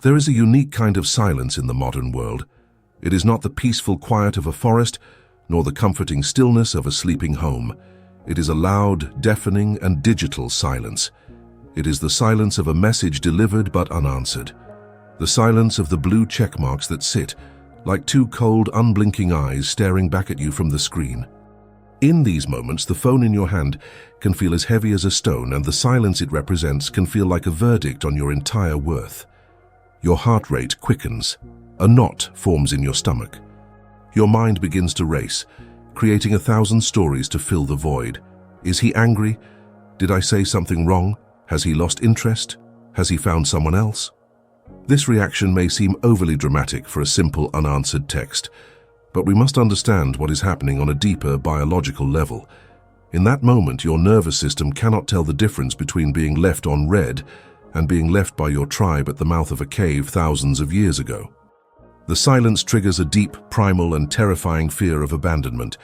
There is a unique kind of silence in the modern world. It is not the peaceful quiet of a forest, nor the comforting stillness of a sleeping home. It is a loud, deafening, and digital silence. It is the silence of a message delivered but unanswered. The silence of the blue checkmarks that sit, like two cold, unblinking eyes staring back at you from the screen. In these moments, the phone in your hand can feel as heavy as a stone, and the silence it represents can feel like a verdict on your entire worth. Your heart rate quickens. A knot forms in your stomach. Your mind begins to race, creating 1,000 stories to fill the void. Is he angry? Did I say something wrong? Has he lost interest? Has he found someone else? This reaction may seem overly dramatic for a simple, unanswered text, but we must understand what is happening on a deeper biological level. In that moment, your nervous system cannot tell the difference between being left on red and being left by your tribe at the mouth of a cave thousands of years ago. The silence triggers a deep, primal, and terrifying fear of abandonment,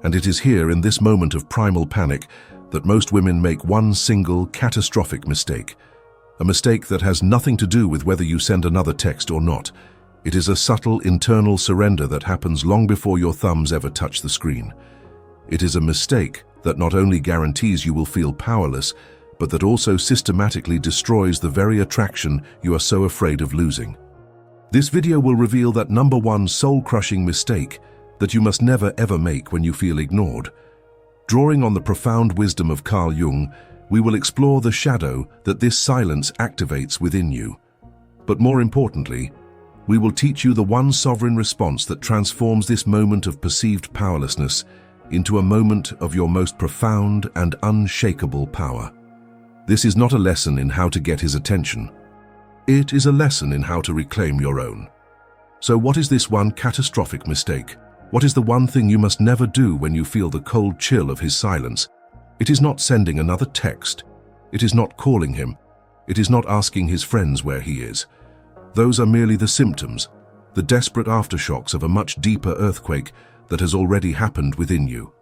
and it is here, in this moment of primal panic, that most women make one single, catastrophic mistake. A mistake that has nothing to do with whether you send another text or not. It is a subtle, internal surrender that happens long before your thumbs ever touch the screen. It is a mistake that not only guarantees you will feel powerless, but that also systematically destroys the very attraction you are so afraid of losing. This video will reveal that number one soul-crushing mistake that you must never ever make when you feel ignored. Drawing on the profound wisdom of Carl Jung, we will explore the shadow that this silence activates within you. But more importantly, we will teach you the one sovereign response that transforms this moment of perceived powerlessness into a moment of your most profound and unshakable power. This is not a lesson in how to get his attention. It is a lesson in how to reclaim your own. So what is this one catastrophic mistake? What is the one thing you must never do when you feel the cold chill of his silence? It is not sending another text. It is not calling him. It is not asking his friends where he is. Those are merely the symptoms, the desperate aftershocks of a much deeper earthquake that has already happened within you.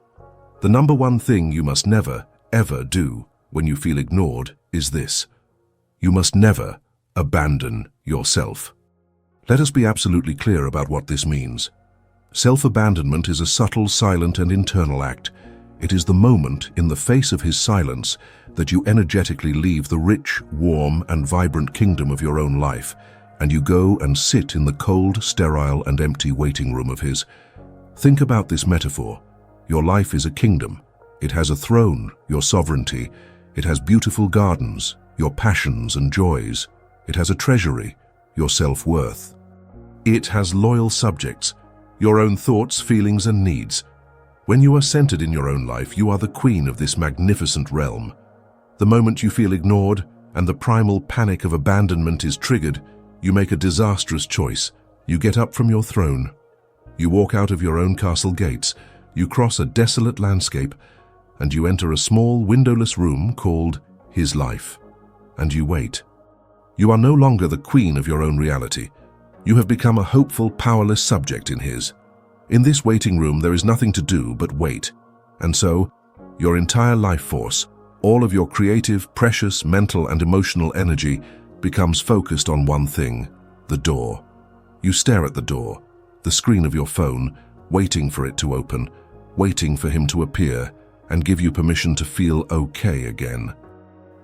The number one thing you must never, ever do when you feel ignored is this. You must never abandon yourself. Let us be absolutely clear about what this means. Self-abandonment is a subtle, silent, and internal act. It is the moment, in the face of his silence, that you energetically leave the rich, warm, and vibrant kingdom of your own life, and you go and sit in the cold, sterile, and empty waiting room of his. Think about this metaphor. Your life is a kingdom. It has a throne, your sovereignty. It has beautiful gardens, your passions and joys. It has a treasury, your self-worth. It has loyal subjects, your own thoughts, feelings, and needs. When you are centered in your own life, you are the queen of this magnificent realm. The moment you feel ignored and the primal panic of abandonment is triggered, you make a disastrous choice. You get up from your throne. You walk out of your own castle gates. You cross a desolate landscape, and you enter a small, windowless room called his life. And you wait. You are no longer the queen of your own reality. You have become a hopeful, powerless subject in his. In this waiting room, there is nothing to do but wait. And so, your entire life force, all of your creative, precious, mental, and emotional energy becomes focused on one thing, the door. You stare at the door, the screen of your phone, waiting for it to open, waiting for him to appear and give you permission to feel okay again.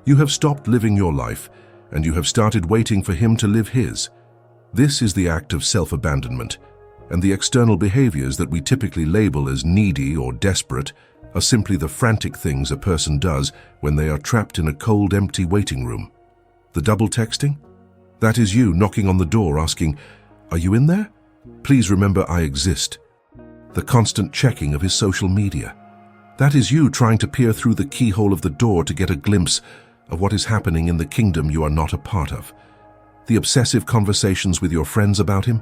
You have stopped living your life, and you have started waiting for him to live his. This is the act of self-abandonment, and the external behaviors that we typically label as needy or desperate are simply the frantic things a person does when they are trapped in a cold, empty waiting room. The double texting? That is you knocking on the door asking, "Are you in there? Please remember I exist." The constant checking of his social media. That is you trying to peer through the keyhole of the door to get a glimpse of what is happening in the kingdom you are not a part of. The obsessive conversations with your friends about him.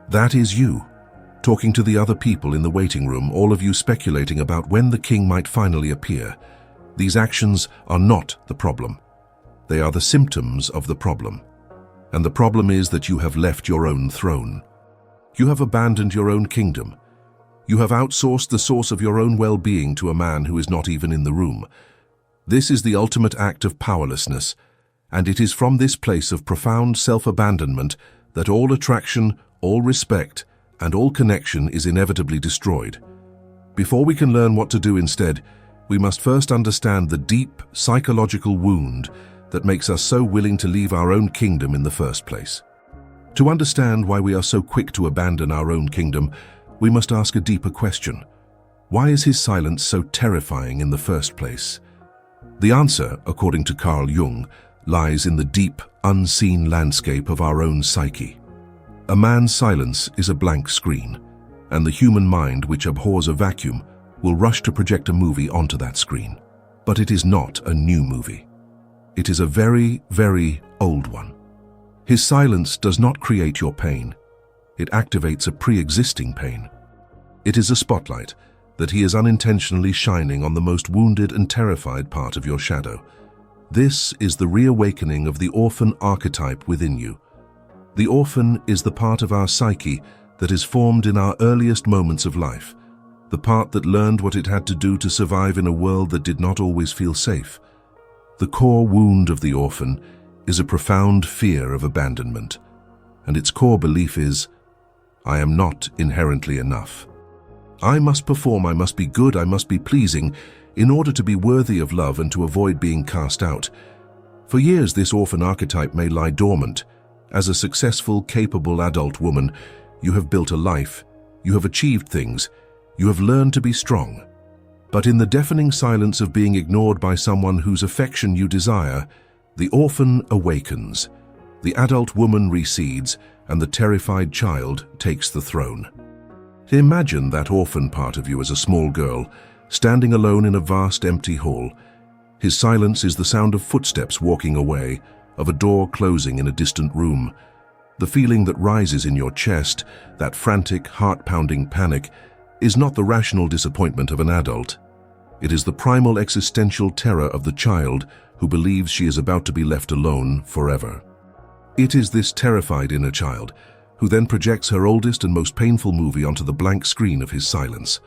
That is you, talking to the other people in the waiting room, all of you speculating about when the king might finally appear. These actions are not the problem. They are the symptoms of the problem. And the problem is that you have left your own throne. You have abandoned your own kingdom. You have outsourced the source of your own well-being to a man who is not even in the room. This is the ultimate act of powerlessness, And it is from this place of profound self-abandonment that all attraction, all respect, and all connection is inevitably destroyed. Before we can learn what to do instead, we must first understand the deep psychological wound that makes us so willing to leave our own kingdom in the first place. To understand why we are so quick to abandon our own kingdom, we must ask a deeper question. Why is his silence so terrifying in the first place? The answer, according to Carl Jung, lies in the deep, unseen landscape of our own psyche. A man's silence is a blank screen, and the human mind, which abhors a vacuum, will rush to project a movie onto that screen. But it is not a new movie. It is a very, very old one. His silence does not create your pain. It activates a pre-existing pain. It is a spotlight that he is unintentionally shining on the most wounded and terrified part of your shadow. This is the reawakening of the orphan archetype within you. The orphan is the part of our psyche that is formed in our earliest moments of life, the part that learned what it had to do to survive in a world that did not always feel safe. The core wound of the orphan is a profound fear of abandonment, and its core belief is, I am not inherently enough. I must perform, I must be good, I must be pleasing, in order to be worthy of love and to avoid being cast out. For years, this orphan archetype may lie dormant. As a successful, capable adult woman, you have built a life, you have achieved things, you have learned to be strong. But in the deafening silence of being ignored by someone whose affection you desire, the orphan awakens, the adult woman recedes, and the terrified child takes the throne. Imagine that orphan part of you as a small girl, standing alone in a vast empty hall. His silence is the sound of footsteps walking away, of a door closing in a distant room. The feeling that rises in your chest, that frantic, heart-pounding panic, is not the rational disappointment of an adult. It is the primal existential terror of the child who believes she is about to be left alone forever. It is this terrified inner child who then projects her oldest and most painful movie onto the blank screen of his silence.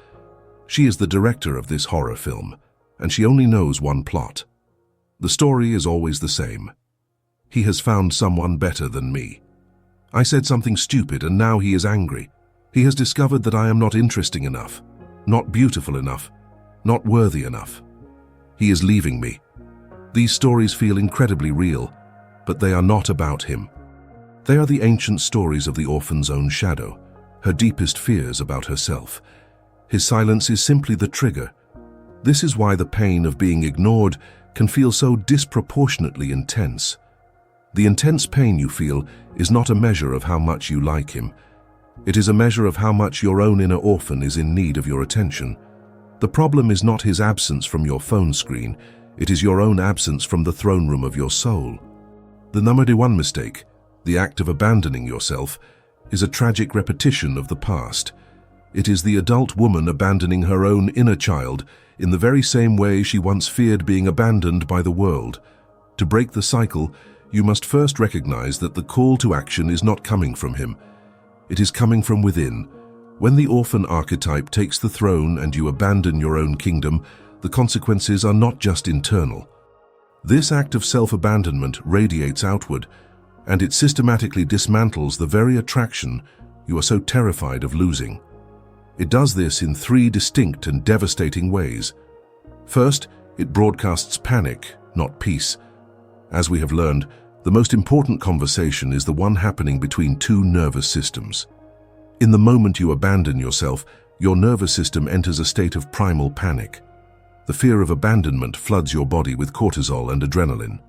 She is the director of this horror film, and she only knows one plot. The story is always the same. He has found someone better than me. I said something stupid and now he is angry. He has discovered that I am not interesting enough, not beautiful enough, not worthy enough. He is leaving me. These stories feel incredibly real, but they are not about him. They are the ancient stories of the orphan's own shadow, her deepest fears about herself. His silence is simply the trigger. This is why the pain of being ignored can feel so disproportionately intense. The intense pain you feel is not a measure of how much you like him. It is a measure of how much your own inner orphan is in need of your attention. The problem is not his absence from your phone screen, it is your own absence from the throne room of your soul. The number one mistake, the act of abandoning yourself, is a tragic repetition of the past. It is the adult woman abandoning her own inner child in the very same way she once feared being abandoned by the world. To break the cycle, you must first recognize that the call to action is not coming from him. It is coming from within. When the orphan archetype takes the throne and you abandon your own kingdom, the consequences are not just internal. This act of self-abandonment radiates outward, and it systematically dismantles the very attraction you are so terrified of losing. It does this in three distinct and devastating ways. First, it broadcasts panic, not peace. As we have learned, the most important conversation is the one happening between two nervous systems. In the moment you abandon yourself, your nervous system enters a state of primal panic. The fear of abandonment floods your body with cortisol and adrenaline.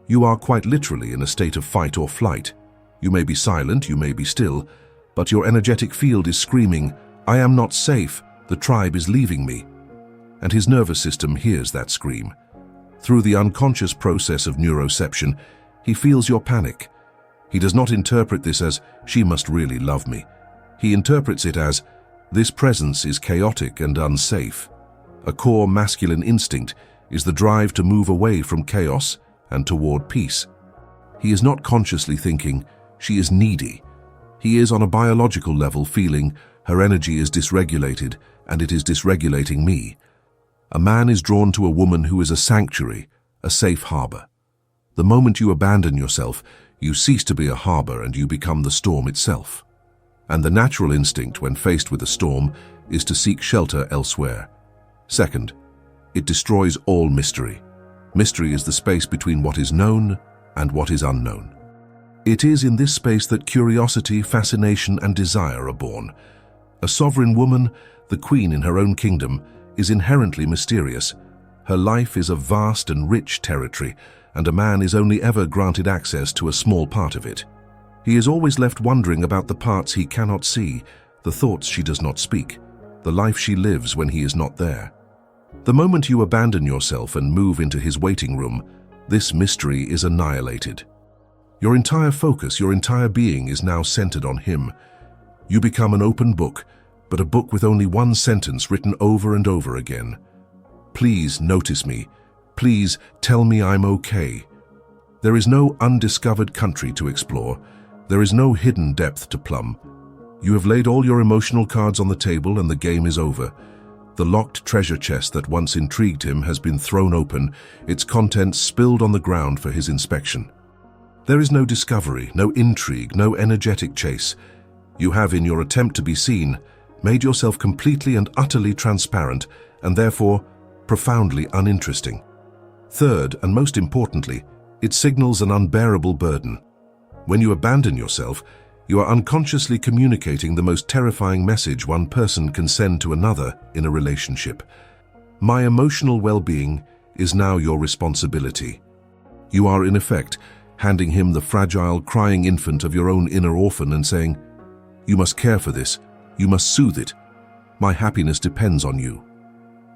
You are quite literally in a state of fight or flight. You may be silent, you may be still, but your energetic field is screaming, I am not safe, the tribe is leaving me. And his nervous system hears that scream. Through the unconscious process of neuroception, he feels your panic. He does not interpret this as, she must really love me. He interprets it as, this presence is chaotic and unsafe. A core masculine instinct is the drive to move away from chaos and toward peace. He is not consciously thinking, she is needy. He is on a biological level feeling, her energy is dysregulated and it is dysregulating me. A man is drawn to a woman who is a sanctuary, a safe harbor. The moment you abandon yourself, you cease to be a harbor and you become the storm itself. And the natural instinct when faced with a storm is to seek shelter elsewhere. Second, it destroys all mystery. Mystery is the space between what is known and what is unknown. It is in this space that curiosity, fascination, and desire are born. A sovereign woman, the queen in her own kingdom, is inherently mysterious. Her life is a vast and rich territory, and a man is only ever granted access to a small part of it. He is always left wondering about the parts he cannot see, the thoughts she does not speak, the life she lives when he is not there. The moment you abandon yourself and move into his waiting room, this mystery is annihilated. Your entire focus, your entire being is now centered on him. You become an open book, but a book with only one sentence written over and over again. Please notice me. Please tell me I'm okay. There is no undiscovered country to explore. There is no hidden depth to plumb. You have laid all your emotional cards on the table and the game is over. The locked treasure chest that once intrigued him has been thrown open, its contents spilled on the ground for his inspection. There is no discovery, no intrigue, no energetic chase. You have, in your attempt to be seen, made yourself completely and utterly transparent and therefore profoundly uninteresting. Third, and most importantly, it signals an unbearable burden. When you abandon yourself, you are unconsciously communicating the most terrifying message one person can send to another in a relationship. My emotional well-being is now your responsibility. You are, in effect, handing him the fragile, crying infant of your own inner orphan and saying, "You must care for this, you must soothe it. My happiness depends on you."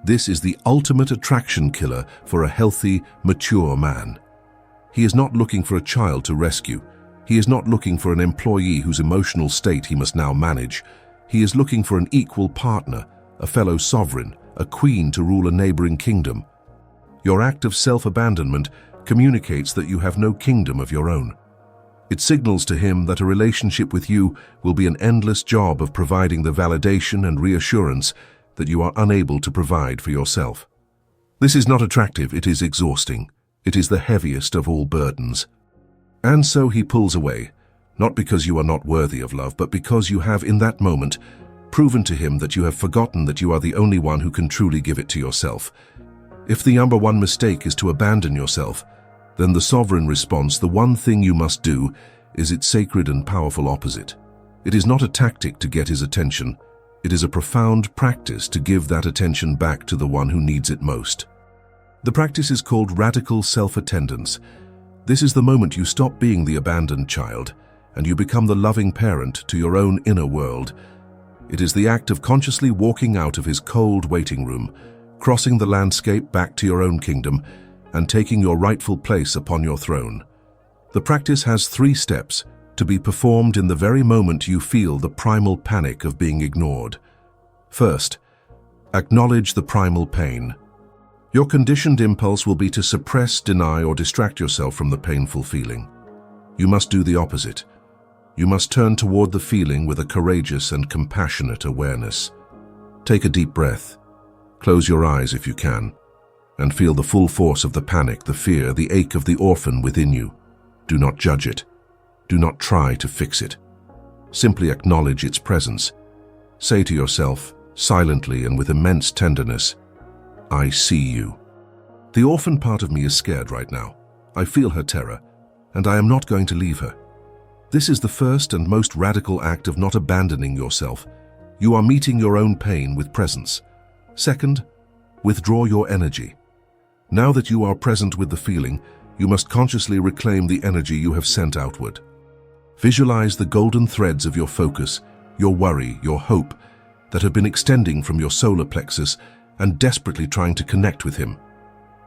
This is the ultimate attraction killer for a healthy, mature man. He is not looking for a child to rescue. He is not looking for an employee whose emotional state he must now manage. He is looking for an equal partner, a fellow sovereign, a queen to rule a neighboring kingdom. Your act of self-abandonment communicates that you have no kingdom of your own. It signals to him that a relationship with you will be an endless job of providing the validation and reassurance that you are unable to provide for yourself. This is not attractive, it is exhausting. It is the heaviest of all burdens. And so he pulls away, not because you are not worthy of love, but because you have, in that moment, proven to him that you have forgotten that you are the only one who can truly give it to yourself. If the number one mistake is to abandon yourself, then the sovereign response, the one thing you must do, is its sacred and powerful opposite. It is not a tactic to get his attention. It is a profound practice to give that attention back to the one who needs it most. The practice is called radical self-attendance. This is the moment you stop being the abandoned child and you become the loving parent to your own inner world. It is the act of consciously walking out of his cold waiting room, crossing the landscape back to your own kingdom, and taking your rightful place upon your throne. The practice has 3 steps to be performed in the very moment you feel the primal panic of being ignored. First, acknowledge the primal pain. Your conditioned impulse will be to suppress, deny, or distract yourself from the painful feeling. You must do the opposite. You must turn toward the feeling with a courageous and compassionate awareness. Take a deep breath. Close your eyes if you can, and feel the full force of the panic, the fear, the ache of the orphan within you. Do not judge it. Do not try to fix it. Simply acknowledge its presence. Say to yourself, silently and with immense tenderness, "I see you." The orphan part of me is scared right now. I feel her terror, and I am not going to leave her. This is the first and most radical act of not abandoning yourself. You are meeting your own pain with presence. Second, withdraw your energy. Now that you are present with the feeling, you must consciously reclaim the energy you have sent outward. Visualize the golden threads of your focus, your worry, your hope, that have been extending from your solar plexus and desperately trying to connect with him.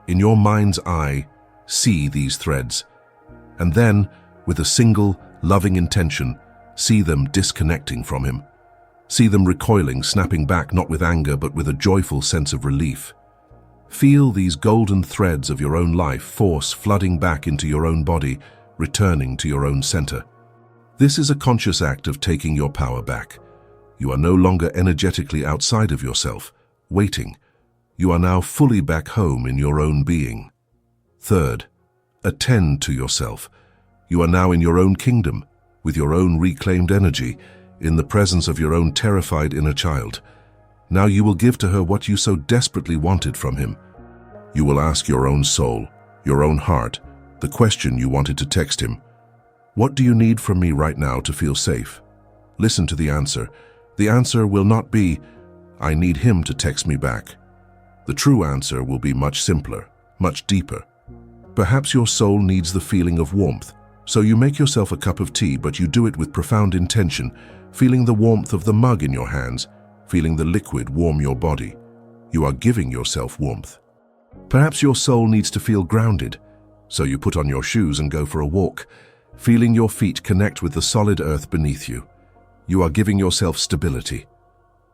In your mind's eye, see these threads, and then, with a single, loving intention, see them disconnecting from him. See them recoiling, snapping back not with anger but with a joyful sense of relief. Feel these golden threads of your own life force flooding back into your own body, returning to your own center. This is a conscious act of taking your power back. You are no longer energetically outside of yourself, waiting. You are now fully back home in your own being. Third, Attend to yourself. You are now in your own kingdom, with your own reclaimed energy, in the presence of your own terrified inner child. Now you will give to her what you so desperately wanted from him. You will ask your own soul, your own heart, the question you wanted to text him. What do you need from me right now to feel safe? Listen to the answer. The answer will not be, I need him to text me back. The true answer will be much simpler, much deeper. Perhaps your soul needs the feeling of warmth, so you make yourself a cup of tea, but you do it with profound intention, feeling the warmth of the mug in your hands, feeling the liquid warm your body. You are giving yourself warmth. Perhaps your soul needs to feel grounded, so you put on your shoes and go for a walk, feeling your feet connect with the solid earth beneath you. You are giving yourself stability.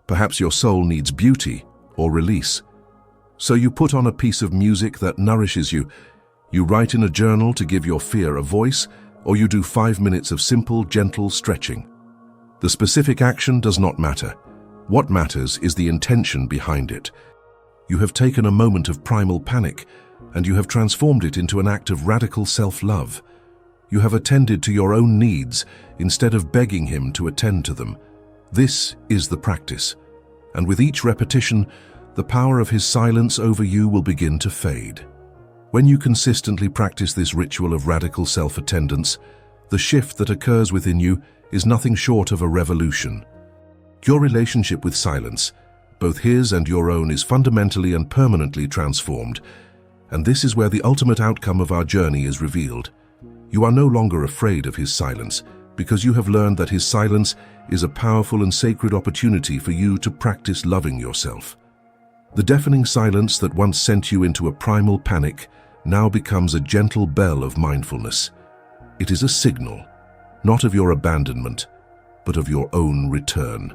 Perhaps your soul needs beauty or release, so you put on a piece of music that nourishes you. You write in a journal to give your fear a voice, or you do 5 minutes of simple, gentle stretching. The specific action does not matter. What matters is the intention behind it. You have taken a moment of primal panic, and you have transformed it into an act of radical self-love. You have attended to your own needs instead of begging him to attend to them. This is the practice, and with each repetition, the power of his silence over you will begin to fade. When you consistently practice this ritual of radical self-attendance, the shift that occurs within you is nothing short of a revolution. Your relationship with silence, both his and your own, is fundamentally and permanently transformed, and this is where the ultimate outcome of our journey is revealed. You are no longer afraid of his silence, because you have learned that his silence is a powerful and sacred opportunity for you to practice loving yourself. The deafening silence that once sent you into a primal panic now becomes a gentle bell of mindfulness. It is a signal, not of your abandonment, but of your own return.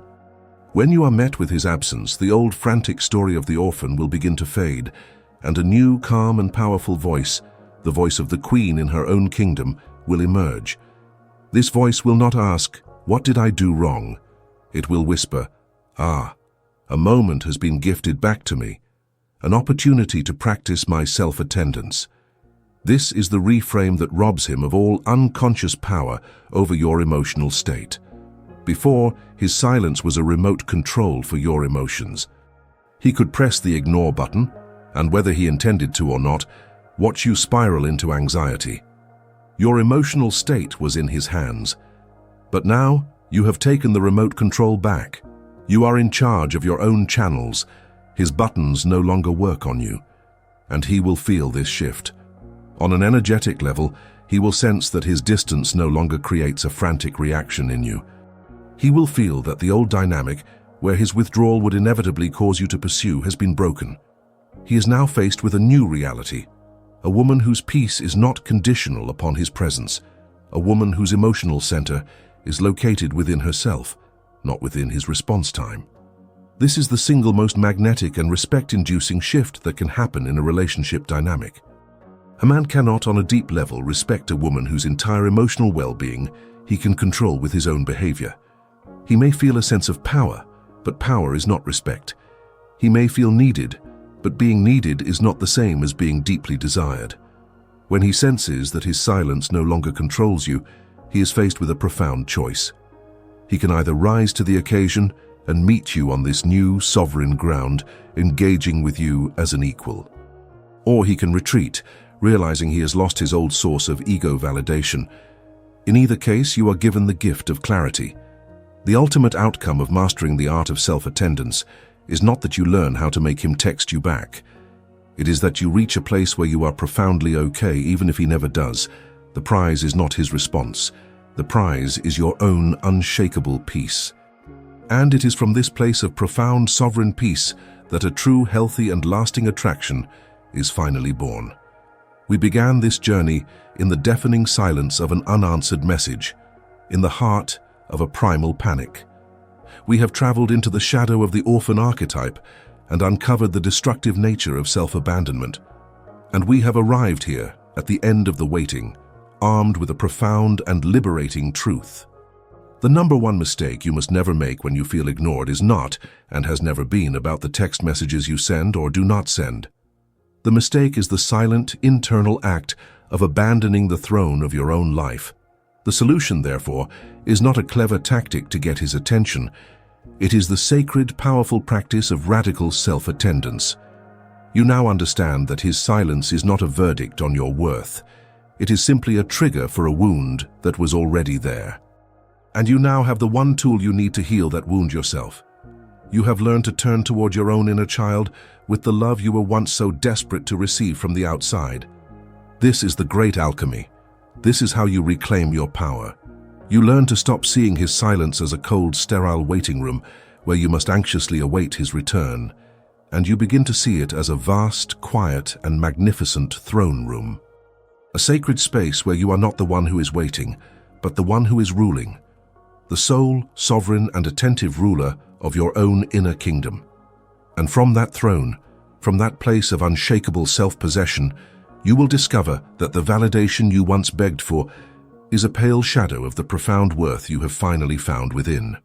When you are met with his absence, the old frantic story of the orphan will begin to fade, and a new, calm and powerful voice, the voice of the queen in her own kingdom, will emerge. This voice will not ask, "What did I do wrong?" It will whisper, "Ah, a moment has been gifted back to me, an opportunity to practice my self-attendance." This is the reframe that robs him of all unconscious power over your emotional state. Before, his silence was a remote control for your emotions. He could press the ignore button, and whether he intended to or not, watch you spiral into anxiety. Your emotional state was in his hands. But now, you have taken the remote control back. You are in charge of your own channels. His buttons no longer work on you, and he will feel this shift. On an energetic level, he will sense that his distance no longer creates a frantic reaction in you. He will feel that the old dynamic, where his withdrawal would inevitably cause you to pursue, has been broken. He is now faced with a new reality, a woman whose peace is not conditional upon his presence, a woman whose emotional center is located within herself, not within his response time. This is the single most magnetic and respect-inducing shift that can happen in a relationship dynamic. A man cannot, on a deep level, respect a woman whose entire emotional well-being he can control with his own behavior. He may feel a sense of power, but power is not respect. He may feel needed, but being needed is not the same as being deeply desired. When he senses that his silence no longer controls you, he is faced with a profound choice. He can either rise to the occasion and meet you on this new, sovereign ground, engaging with you as an equal. Or he can retreat, realizing he has lost his old source of ego validation. In either case, you are given the gift of clarity. The ultimate outcome of mastering the art of self-attendance is not that you learn how to make him text you back. It is that you reach a place where you are profoundly okay, even if he never does. The prize is not his response. The prize is your own unshakable peace. And it is from this place of profound sovereign peace that a true, healthy and lasting attraction is finally born. We began this journey in the deafening silence of an unanswered message, in the heart of a primal panic. We have traveled into the shadow of the orphan archetype and uncovered the destructive nature of self-abandonment. And we have arrived here, at the end of the waiting, armed with a profound and liberating truth. The number one mistake you must never make when you feel ignored is not, and has never been, about the text messages you send or do not send. The mistake is the silent, internal act of abandoning the throne of your own life. The solution, therefore, is not a clever tactic to get his attention. It is the sacred, powerful practice of radical self-attendance. You now understand that his silence is not a verdict on your worth. It is simply a trigger for a wound that was already there. And you now have the one tool you need to heal that wound yourself. You have learned to turn toward your own inner child with the love you were once so desperate to receive from the outside. This is the great alchemy. This is how you reclaim your power. You learn to stop seeing his silence as a cold, sterile waiting room where you must anxiously await his return, and you begin to see it as a vast, quiet, and magnificent throne room. A sacred space where you are not the one who is waiting, but the one who is ruling. The sole, sovereign, and attentive ruler of your own inner kingdom. And from that throne, from that place of unshakable self-possession, you will discover that the validation you once begged for is a pale shadow of the profound worth you have finally found within.